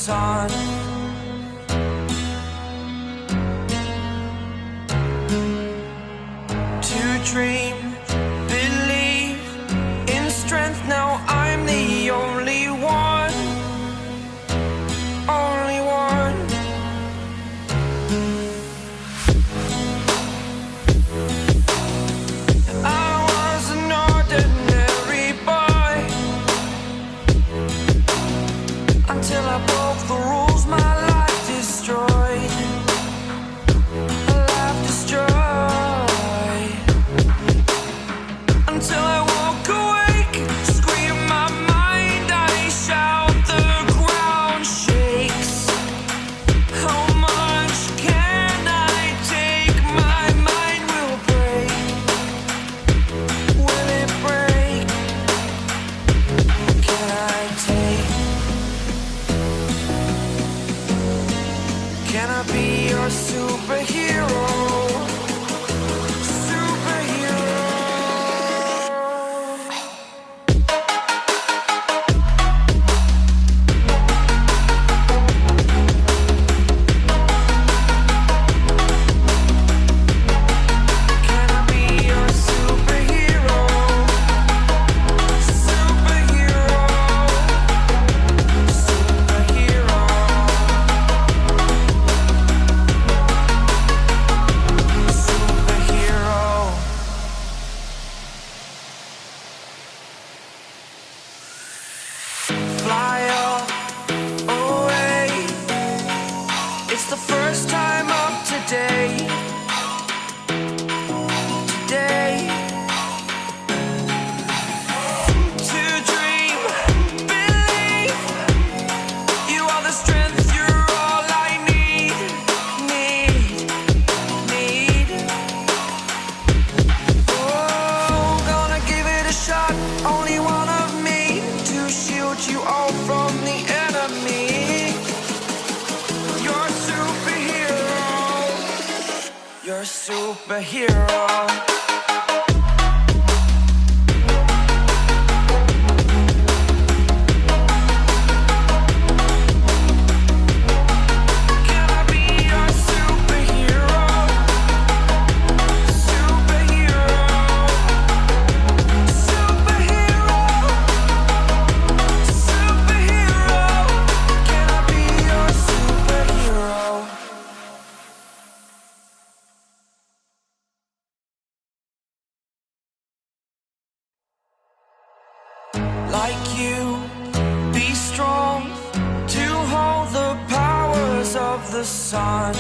sun. To dream, believe in strength. Now I'm the only one, only one. I was an ordinary boy until I broke the rules. My life destroyed, a life destroyed. Until I walk awake, scream my mind, I shout, the ground shakes. How much can I take? My mind will break. Will it break? Can I take? Can I be your superhero? Fly away. It's the first time of today. Today. To dream, believe. You are the strength, you're all I need. Oh, gonna give it a shot. Only one of me to shield you all from the enemy. You're a superhero. You're a superhero. Can I be your superhero? Superhero. Superhero. Superhero. Can I be your superhero? Like you, be strong to hold the powers of the sun.